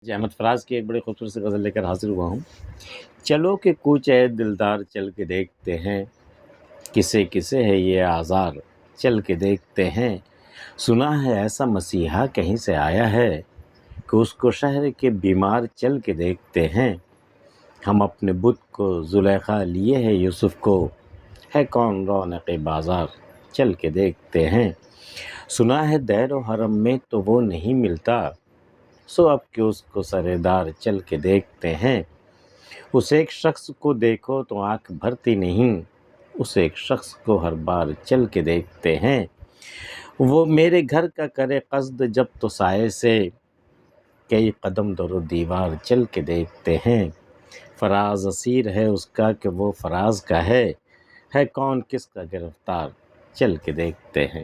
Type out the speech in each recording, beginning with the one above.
جی احمد فراز کی ایک بڑی خوبصورت سی غزل لے کر حاضر ہوا ہوں۔ چلو کہ کوچ اے دلدار چل کے دیکھتے ہیں، کسے کسے ہے یہ آزار چل کے دیکھتے ہیں۔ سنا ہے ایسا مسیحا کہیں سے آیا ہے کہ اس کو شہر کے بیمار چل کے دیکھتے ہیں۔ ہم اپنے بت کو زلیخا لیے ہیں یوسف کو، ہے کون رونق بازار چل کے دیکھتے ہیں۔ سنا ہے دیر و حرم میں تو وہ نہیں ملتا، سو اب کہ اس کو سردار چل کے دیکھتے ہیں۔ اس ایک شخص کو دیکھو تو آنکھ بھرتی نہیں، اس ایک شخص کو ہر بار چل کے دیکھتے ہیں۔ وہ میرے گھر کا کرے قصد جب تو سائے سے، کئی قدم در و دیوار چل کے دیکھتے ہیں۔ فراز اسیر ہے اس کا کہ وہ فراز کا ہے کون کس کا گرفتار چل کے دیکھتے ہیں۔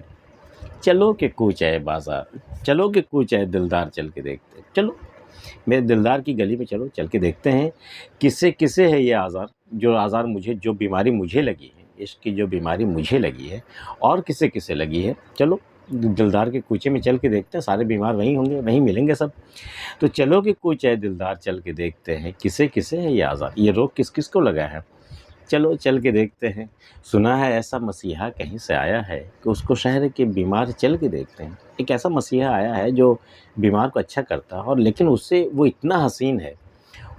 چلو کہ کوچ ہے بازار، چلو کہ کوچ ہے دلدار چل کے دیکھتے ہیں۔ چلو میرے دلدار کی گلی میں چلو چل کے دیکھتے ہیں، کسے کسے ہے یہ آزار، جو آزار مجھے، جو بیماری مجھے لگی ہے، عشق کی جو بیماری مجھے لگی ہے اور کسے کسے لگی ہے۔ چلو دلدار کے کوچے میں چل کے دیکھتے ہیں، سارے بیمار وہیں ہوں گے، وہیں ملیں گے سب۔ تو چلو کہ کوچ ہے دلدار چل کے دیکھتے ہیں، کسے کسے ہے یہ آزار، یہ روگ کس کس کو لگا ہے، چلو چل کے دیکھتے ہیں۔ سنا ہے ایسا مسیحا کہیں سے آیا ہے کہ اس کو شہر کے بیمار چل کے دیکھتے ہیں۔ ایک ایسا مسیحا آیا ہے جو بیمار کو اچھا کرتا ہے، اور لیکن اس سے وہ اتنا حسین ہے،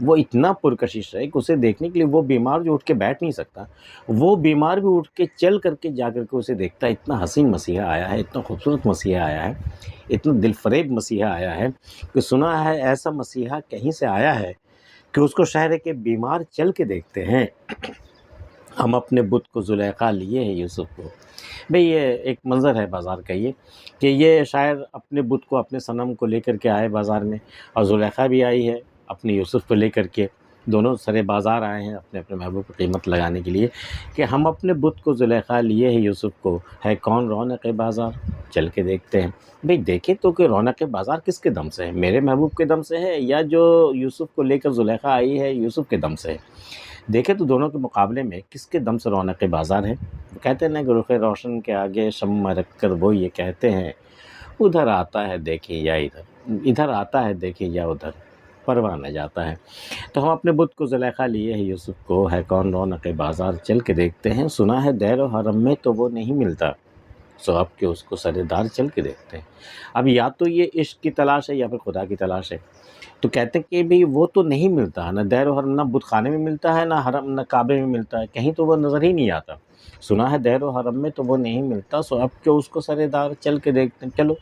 وہ اتنا پرکشش ہے کہ اسے دیکھنے کے لیے وہ بیمار جو اٹھ کے بیٹھ نہیں سکتا، وہ بیمار بھی اٹھ کے چل کر کے جا کر کے اسے دیکھتا ہے۔ اتنا حسین مسیحا آیا ہے، اتنا خوبصورت مسیحا آیا ہے، اتنا دل فریب مسیحا آیا ہے کہ سنا ہے ایسا مسیحا کہیں سے آیا ہے کہ اس کو شہر کے بیمار چل کے دیکھتے ہیں۔ ہم اپنے بت کو زلیخا لیے ہیں یوسف کو۔ بھئی یہ ایک منظر ہے بازار کا، یہ کہ یہ شاعر اپنے بت کو، اپنے صنم کو لے کر کے آئے بازار میں، اور زلیخا بھی آئی ہے اپنے یوسف کو لے کر کے، دونوں سرے بازار آئے ہیں اپنے اپنے محبوب کی قیمت لگانے کے لیے، کہ ہم اپنے بت کو زلیخا لیے ہیں یوسف کو، ہے کون رونق بازار چل کے دیکھتے ہیں۔ بھئی دیکھیں تو کہ رونق بازار کس کے دم سے ہے، میرے محبوب کے دم سے ہے یا جو یوسف کو لے کر زلیخا آئی ہے یوسف کے دم سے ہے۔ دیکھیں تو دونوں کے مقابلے میں کس کے دم سے رونق بازار ہے۔ وہ کہتے ہیں نا کہ رخ روشن کے آگے شمع رکھ کر وہ یہ کہتے ہیں، ادھر آتا ہے دیکھیں یا ادھر آتا ہے دیکھیں یا ادھر پرواہ نہ جاتا ہے۔ تو ہم اپنے بت کو زلیخا لیے ہیں یوسف کو، ہے کون رونق بازار چل کے دیکھتے ہیں۔ سنا ہے دیر و حرم میں تو وہ نہیں ملتا، سو اب کہ اس کو سردار چل کے دیکھتے ہیں۔ اب یا تو یہ عشق کی تلاش ہے یا پھر خدا کی تلاش ہے۔ تو کہتے ہیں کہ بھئی وہ تو نہیں ملتا ہے، نہ دیر و حرم، نہ بت خانے میں ملتا ہے، نہ حرم، نہ کعبے میں ملتا ہے، کہیں تو وہ نظر ہی نہیں آتا۔ سنا ہے دیر و حرم میں تو وہ نہیں ملتا، سو اب کہ اس کو سردار چل کے دیکھتے ہیں۔ چلو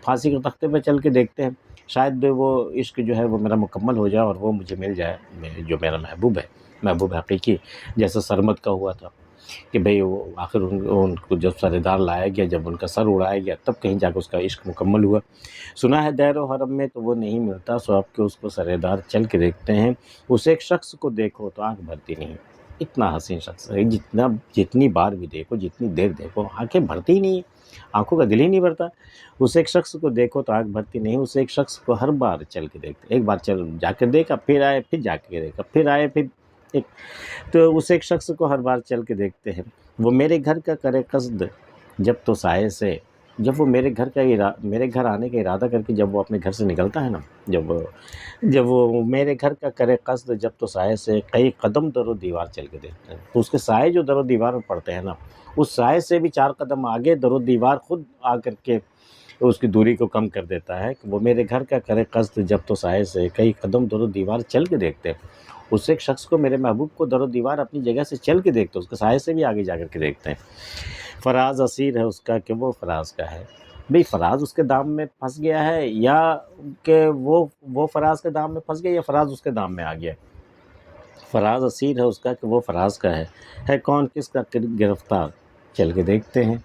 پھانسی کے تختے پہ چل کے دیکھتے ہیں، شاید وہ عشق جو ہے وہ میرا مکمل ہو جائے اور وہ مجھے مل جائے، جو میرا محبوب ہے، محبوب حقیقی، جیسا سرمد کا ہوا تھا کہ بھئی وہ آخر ان کو جب سردار لایا گیا، جب ان کا سر اڑایا گیا، تب کہیں جا کے اس کا عشق مکمل ہوا۔ سنا ہے دیر و حرم میں تو وہ نہیں ملتا، سو اب کہ اس کو سردار چل کے دیکھتے ہیں۔ اس ایک شخص کو دیکھو تو آنکھ بھرتی نہیں، اتنا حسین شخص ہے، جتنی بار بھی دیکھو، جتنی دیر دیکھو، آنکھیں بھرتی ہی نہیں، آنکھوں کا دل ہی نہیں بھرتا۔ اس ایک شخص کو دیکھو تو آنکھ بھرتی نہیں، اس ایک شخص کو ہر بار چل کے دیکھتے، ایک بار چل جا کے دیکھا، پھر آئے، پھر جا کے دیکھا، پھر آئے، پھر ایک، تو اس ایک شخص کو ہر بار چل کے دیکھتے ہیں۔ وہ میرے گھر کا کرے قصد جب تو سائے سے، جب وہ میرے گھر آنے کا ارادہ کر کے جب وہ اپنے گھر سے نکلتا ہے نا، جب وہ میرے گھر کا کرے قصد جب تو سائے سے، کئی قدم در و دیوار چل کے دیکھتے ہیں، تو اس کے سائے جو در و دیوار میں پڑتے ہیں نا، اس سائے سے بھی 4 قدم آگے در و دیوار خود آ کر کے اس کی دوری کو کم کر دیتا ہے، کہ وہ میرے گھر کا کرے قصد جب تو سائے سے، کئی قدم در و دیوار چل کے دیکھتے ہیں۔ اس ایک شخص کو، میرے محبوب کو، در و دیوار اپنی جگہ سے چل کے دیکھتے ہیں، اس کے سائے سے بھی آگے جا کر کے دیکھتے ہیں۔ فراز اسیر ہے اس کا کہ وہ فراز کا ہے۔ بھئی فراز اس کے دام میں پھنس گیا ہے، یا کہ وہ فراز کے دام میں پھنس گیا، یا فراز اس کے دام میں آ گیا۔ فراز اسیر ہے اس کا کہ وہ فراز کا ہے کون کس کا گرفتار چل کے دیکھتے ہیں۔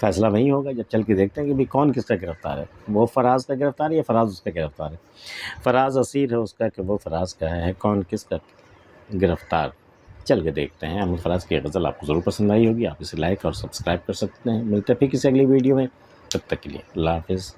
فیصلہ وہیں ہوگا جب چل کے دیکھتے ہیں کہ بھی کون کس کا گرفتار ہے، وہ فراز کا گرفتار ہے یا فراز اس کا گرفتار ہے۔ فراز اسیر ہے اس کا کہ وہ فراز کا ہے کون کس کا گرفتار چل کے دیکھتے ہیں۔ احمد فراز کی غزل آپ کو ضرور پسند آئی ہوگی، آپ اسے لائک اور سبسکرائب کر سکتے ہیں۔ ملتے ہیں پھر کسی اگلی ویڈیو میں، تب تک کے لیے اللہ حافظ۔